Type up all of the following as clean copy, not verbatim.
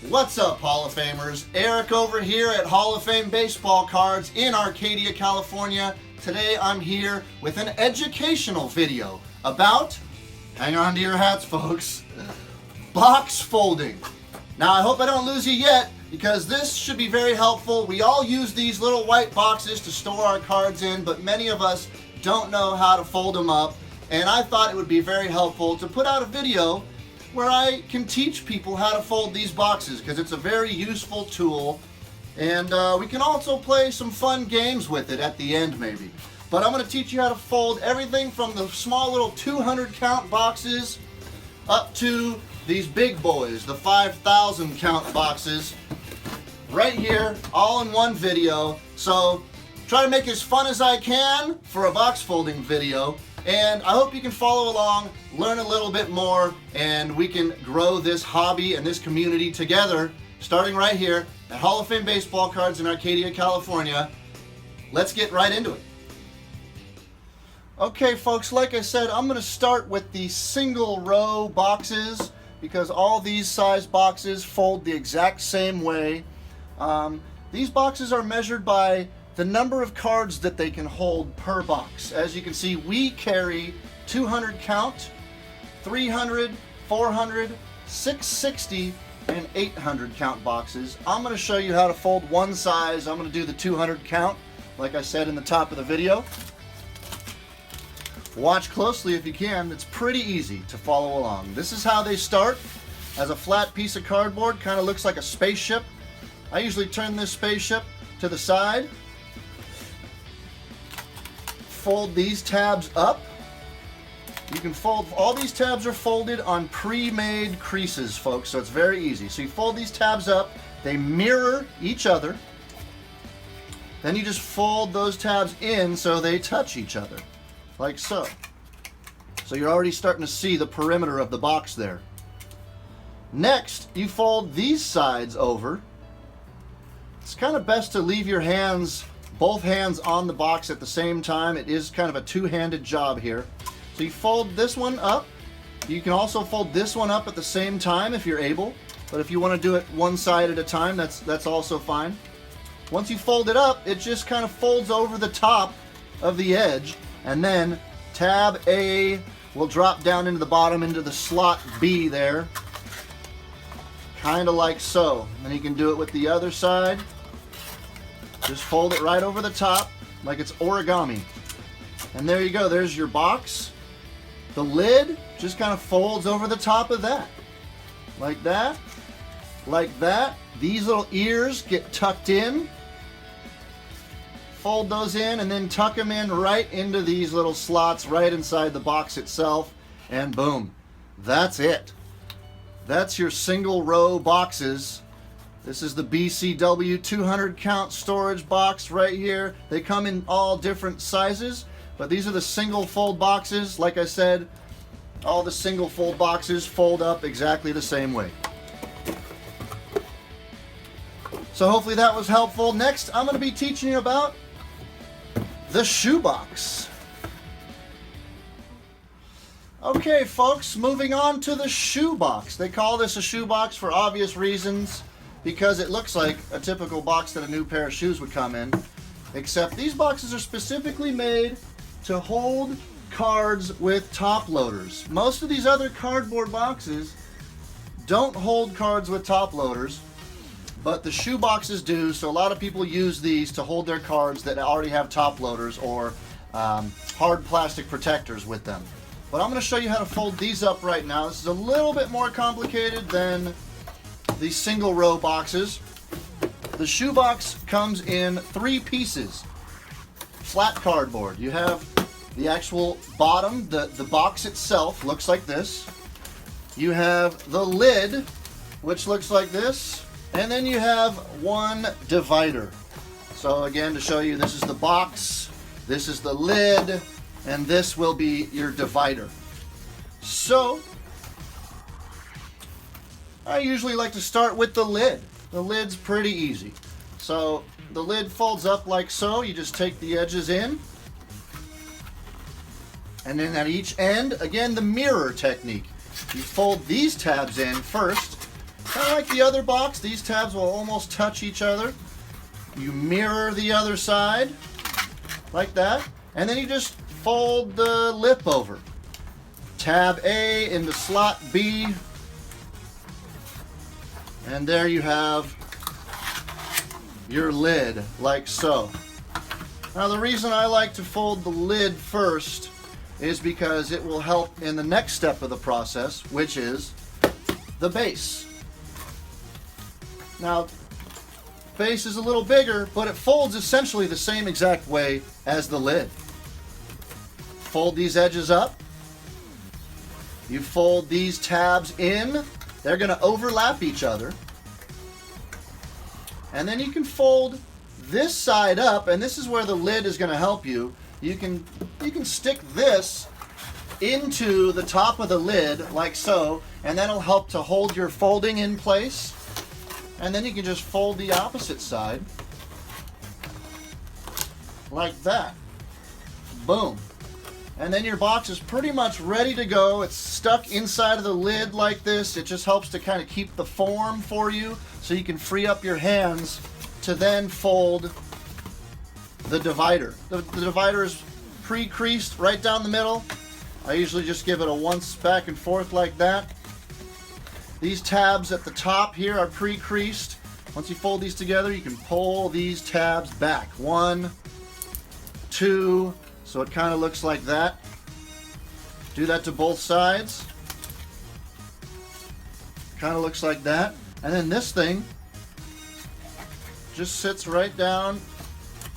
What's up, Hall of Famers? Eric over here at Hall of Fame Baseball Cards in Arcadia, California. Today I'm here with an educational video about, hang on to your hats folks, box folding. Now I hope I don't lose you yet, because this should be very helpful. We all use these little white boxes to store our cards in, but many of us don't know how to fold them up, and I thought it would be very helpful to put out a video where I can teach people how to fold these boxes, because it's a very useful tool, and we can also play some fun games with it at the end maybe. But I'm going to teach you how to fold everything from the small little 200 count boxes up to these big boys, the 5,000 count boxes, right here, all in one video. So try to make it as fun as I can for a box folding video, and I hope you can follow along, learn a little bit more, and we can grow this hobby and this community together, starting right here at Hall of Fame Baseball Cards in Arcadia, California. Let's get right into it. Okay folks, like I said, I'm going to start with the single row boxes, because all these size boxes fold the exact same way. These boxes are measured by the number of cards that they can hold per box. As you can see, we carry 200 count, 300, 400, 660, and 800 count boxes. I'm going to show you how to fold one size. I'm going to do the 200 count, like I said in the top of the video. Watch closely if you can. It's pretty easy to follow along. This is how they start, as a flat piece of cardboard, kind of looks like a spaceship. I usually turn this spaceship to the side, fold these tabs up. You can fold, all these tabs are folded on pre-made creases, folks, so it's very easy. So you fold these tabs up, they mirror each other, then you just fold those tabs in so they touch each other, like so. So you're already starting to see the perimeter of the box there. Next, you fold these sides over. It's kind of best to leave your hands, both hands on the box at the same time. It is kind of a two-handed job here. So you fold this one up. You can also fold this one up at the same time if you're able, but if you want to do it one side at a time, that's also fine. Once you fold it up, it just kind of folds over the top of the edge, and then tab A will drop down into the bottom into the slot B there, kind of like so. And then you can do it with the other side. Just fold it right over the top like it's origami. And there you go, there's your box. The lid just kind of folds over the top of that. Like that, like that. These little ears get tucked in. Fold those in and then tuck them in right into these little slots right inside the box itself. And boom, that's it. That's your single row boxes. This is the BCW 200 count storage box right here. They come in all different sizes, but these are the single fold boxes. Like I said, all the single fold boxes fold up exactly the same way. So hopefully that was helpful. Next, I'm going to be teaching you about the shoebox. Okay folks, moving on to the shoebox. They call this a shoebox for obvious reasons, because it looks like a typical box that a new pair of shoes would come in, except these boxes are specifically made to hold cards with top loaders. Most of these other cardboard boxes don't hold cards with top loaders, but the shoe boxes do, so a lot of people use these to hold their cards that already have top loaders or hard plastic protectors with them. But I'm going to show you how to fold these up right now. This is a little bit more complicated than these single row boxes. The shoebox comes in 3 pieces. Flat cardboard. You have the actual bottom, the box itself looks like this. You have the lid, which looks like this. And then you have one divider. So again, to show you, this is the box, this is the lid, and this will be your divider. So I usually like to start with the lid. The lid's pretty easy. So the lid folds up like so. You just take the edges in. And then at each end, again, the mirror technique. You fold these tabs in first, Kind of like the other box, these tabs will almost touch each other. You mirror the other side, like that, and then you just fold the lip over. Tab A into slot B, and there you have your lid, like so. Now the reason I like to fold the lid first is because it will help in the next step of the process, which is the base. Now, base is a little bigger, but it folds essentially the same exact way as the lid. Fold these edges up. You fold these tabs in. They're going to overlap each other. And then you can fold this side up, and this is where the lid is going to help you. You can stick this into the top of the lid like so, and that'll help to hold your folding in place. And then you can just fold the opposite side like that. Boom. And then your box is pretty much ready to go. It's stuck inside of the lid like this. It just helps to kind of keep the form for you so you can free up your hands to then fold the divider. The divider is pre-creased right down the middle. I usually just give it a once back and forth like that. These tabs at the top here are pre-creased. Once you fold these together, you can pull these tabs back. 1, 2, so it kind of looks like that. Do that to both sides. Kind of looks like that. And then this thing just sits right down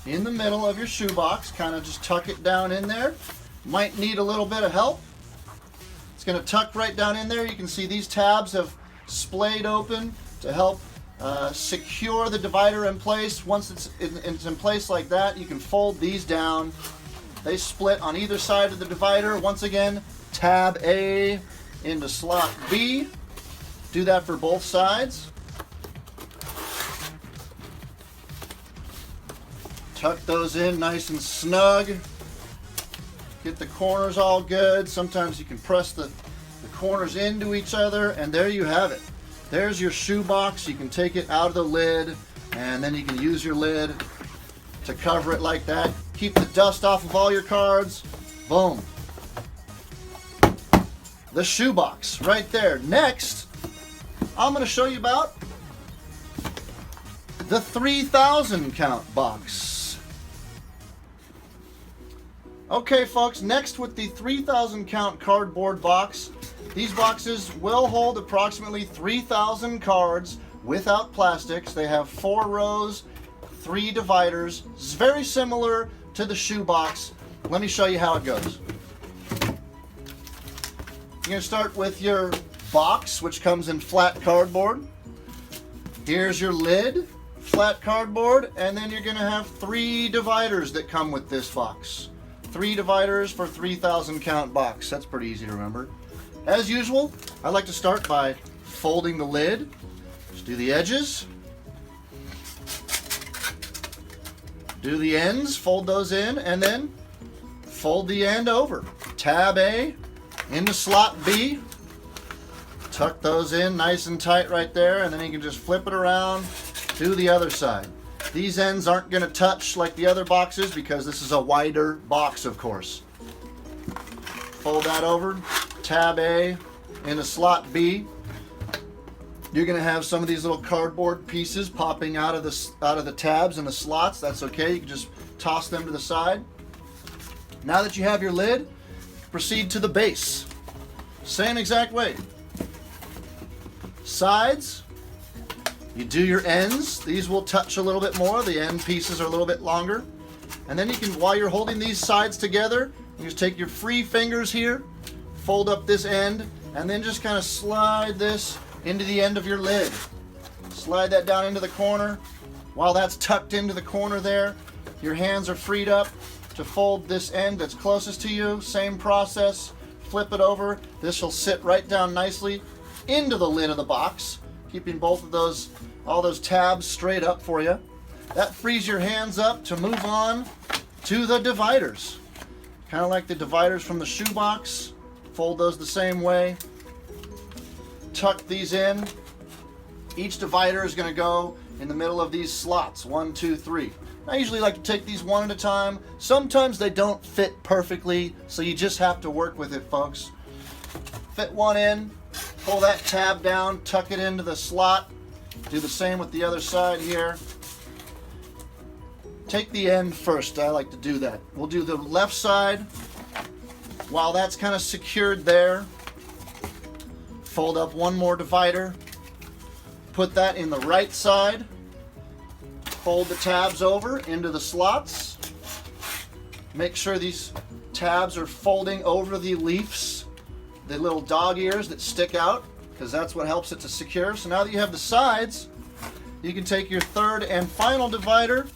in the middle of your shoebox. Kind of just tuck it down in there. Might need a little bit of help. It's going to tuck right down in there. You can see these tabs have splayed open to help secure the divider in place. Once it's in place like that, you can fold these down. They split on either side of the divider. Once again, tab A into slot B. Do that for both sides. Tuck those in nice and snug. Get the corners all good. Sometimes you can press the corners into each other, and there you have it. There's your shoebox. You can take it out of the lid, and then you can use your lid to cover it like that. Keep the dust off of all your cards. Boom. The shoebox right there. Next, I'm going to show you about the 3,000 count box. Okay folks, next with the 3,000 count cardboard box. These boxes will hold approximately 3,000 cards without plastics. They have 4 rows, 3 dividers. It's very similar to the shoebox. Let me show you how it goes. You're going to start with your box, which comes in flat cardboard. Here's your lid, flat cardboard, and then you're going to have 3 dividers that come with this box. 3 dividers for 3,000 count box. That's pretty easy to remember. As usual, I like to start by folding the lid. Just do the edges. Do the ends, fold those in, and then fold the end over. Tab A into slot B. Tuck those in nice and tight right there, and then you can just flip it around, do the other side. These ends aren't going to touch like the other boxes because this is a wider box, of course. Fold that over, tab A into slot B. You're going to have some of these little cardboard pieces popping out of the tabs and the slots. That's okay. You can just toss them to the side. Now that you have your lid, proceed to the base. Same exact way. Sides. You do your ends. These will touch a little bit more. The end pieces are a little bit longer. And then you can, while you're holding these sides together, you just take your free fingers here, fold up this end, and then just kind of slide this into the end of your lid. Slide that down into the corner. While that's tucked into the corner there, your hands are freed up to fold this end that's closest to you. Same process. Flip it over. This will sit right down nicely into the lid of the box, keeping both of those, all those tabs straight up for you. That frees your hands up to move on to the dividers. Kind of like the dividers from the shoebox. Fold those the same way. Tuck these in Each divider is going to go in the middle of these slots, 1, 2, 3. I usually like to take these one at a time. Sometimes they don't fit perfectly, so you just have to work with it, folks. Fit one in, pull that tab down, tuck it into the slot. Do the same with the other side here. Take the end first. I like to do that. We'll do the left side. While that's kind of secured there, fold up one more divider. Put that in the right side. Fold the tabs over into the slots. Make sure these tabs are folding over the leaves, the little dog ears that stick out, because that's what helps it to secure. So now that you have the sides, you can take your third and final divider,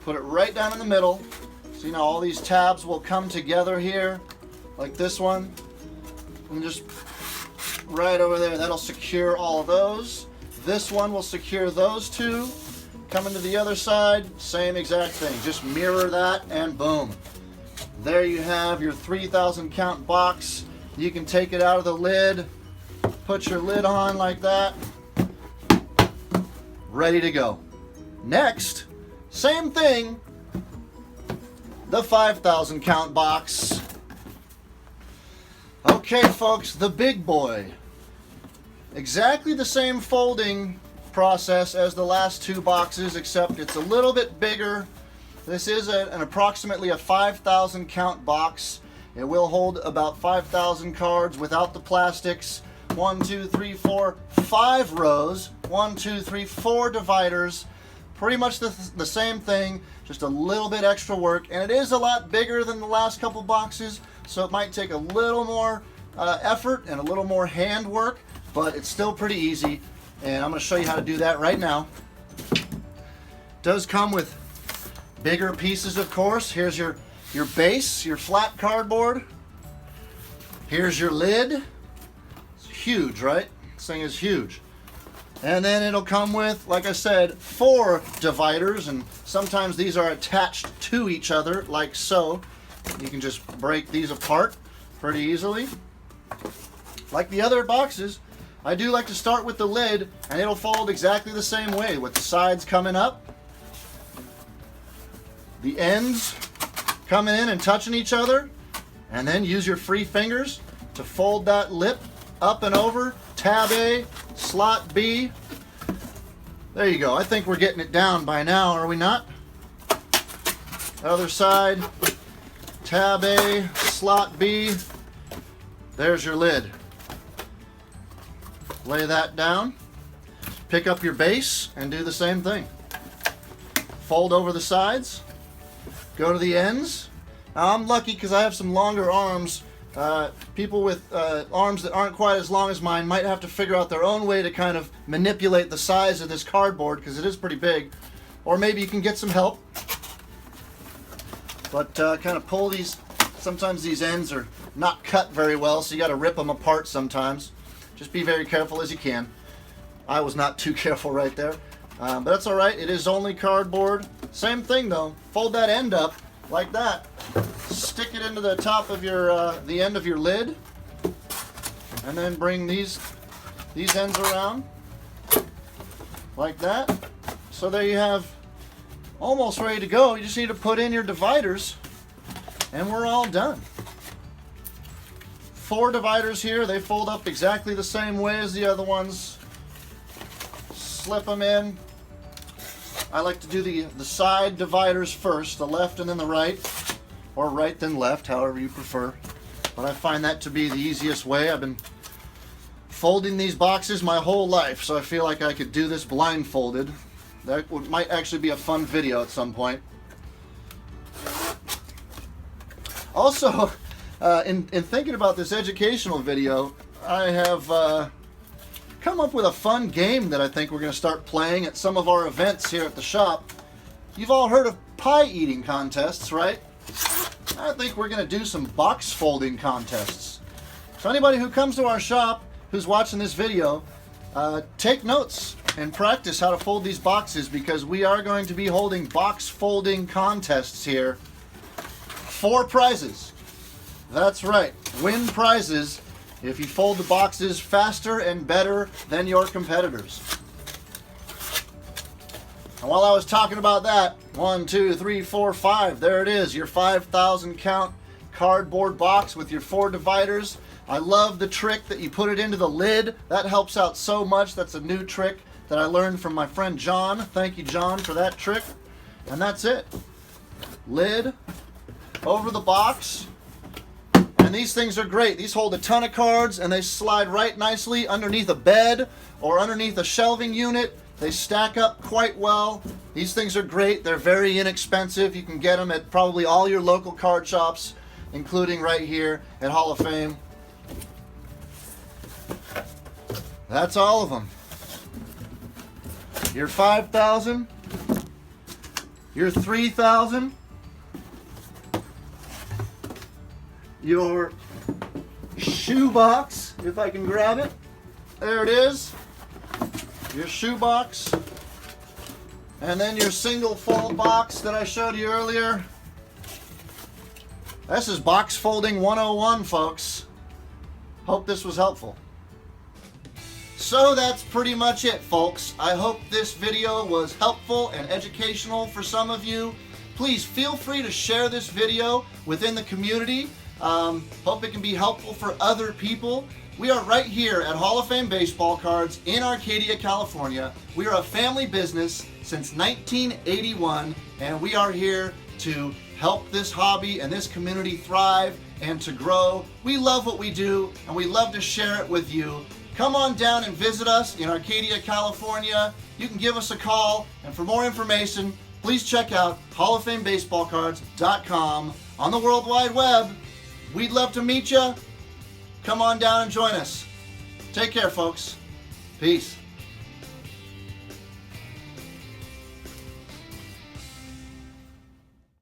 put it right down in the middle. So you know all these tabs will come together here, like this one, and just right over there. That'll secure all of those. This one will secure those two. Coming to the other side, same exact thing. Just mirror that and boom. There you have your 3,000 count box. You can take it out of the lid, put your lid on like that. Ready to go. Next, same thing, the 5,000 count box. Okay folks, the big boy. Exactly the same folding process as the last two boxes, except it's a little bit bigger. This is an approximately a 5,000 count box. It will hold about 5,000 cards without the plastics. 1, 2, 3, 4, 5 rows. 1, 2, 3, 4 dividers. Pretty much the same thing, just a little bit extra work. And it is a lot bigger than the last couple boxes, so it might take a little more effort and a little more hand work, but it's still pretty easy. And I'm going to show you how to do that right now. It does come with bigger pieces, of course. Here's your base, your flat cardboard. Here's your lid. It's huge, right? This thing is huge. And then it'll come with, like I said, 4 dividers, and sometimes these are attached to each other, like so. You can just break these apart pretty easily. Like the other boxes, I do like to start with the lid, and it'll fold exactly the same way, with the sides coming up, the ends coming in and touching each other, and then use your free fingers to fold that lip up and over. Tab A, slot B. There you go. I think we're getting it down by now, are we not? Other side, tab A, slot B. There's your lid. Lay that down. Pick up your base and do the same thing. Fold over the sides. Go to the ends. Now I'm lucky because I have some longer arms. People with arms that aren't quite as long as mine might have to figure out their own way to kind of manipulate the size of this cardboard, because it is pretty big. Or maybe you can get some help. But kind of pull these. Sometimes these ends are not cut very well, so you got to rip them apart sometimes. Just be very careful as you can. I was not too careful right there. But that's alright. It is only cardboard. Same thing though. Fold that end up like that. Stick it into the top of your the end of your lid, and then bring these ends around like that. So there you have, almost ready to go. You just need to put in your dividers, and we're all done. 4 dividers here. They fold up exactly the same way as the other ones. Slip them in. I like to do the side dividers first, the left and then the right, or right then left, however you prefer. But I find that to be the easiest way. I've been folding these boxes my whole life, so I feel like I could do this blindfolded. That might actually be a fun video at some point. Also, in thinking about this educational video, I have come up with a fun game that I think we're going to start playing at some of our events here at the shop. You've all heard of pie eating contests, right? I think we're going to do some box folding contests. So anybody who comes to our shop who's watching this video, take notes and practice how to fold these boxes, because we are going to be holding box folding contests here. 4 prizes. That's right. Win prizes if you fold the boxes faster and better than your competitors. And while I was talking about that, 1, 2, 3, 4, 5, there it is, your 5,000 count cardboard box with your 4 dividers. I love the trick that you put it into the lid. That helps out so much. That's a new trick that I learned from my friend John. Thank you, John, for that trick. And that's it. Lid over the box. And these things are great. These hold a ton of cards and they slide right nicely underneath a bed or underneath a shelving unit. They stack up quite well. These things are great. They're very inexpensive. You can get them at probably all your local card shops, including right here at Hall of Fame. That's all of them. Your 5,000, your 3,000, your shoebox, if I can grab it. There it is. Your shoebox. And then your single fold box that I showed you earlier. This is box folding 101, folks. Hope this was helpful. So that's pretty much it, folks. I hope this video was helpful and educational for some of you. Please feel free to share this video within the community. Hope it can be helpful for other people. We are right here at Hall of Fame Baseball Cards in Arcadia, California. We are a family business since 1981, and we are here to help this hobby and this community thrive and to grow. We love what we do, and we love to share it with you. Come on down and visit us in Arcadia, California. You can give us a call, and for more information, please check out HallOfFameBaseballCards.com on the World Wide Web. We'd love to meet you. Come on down and join us. Take care, folks. Peace.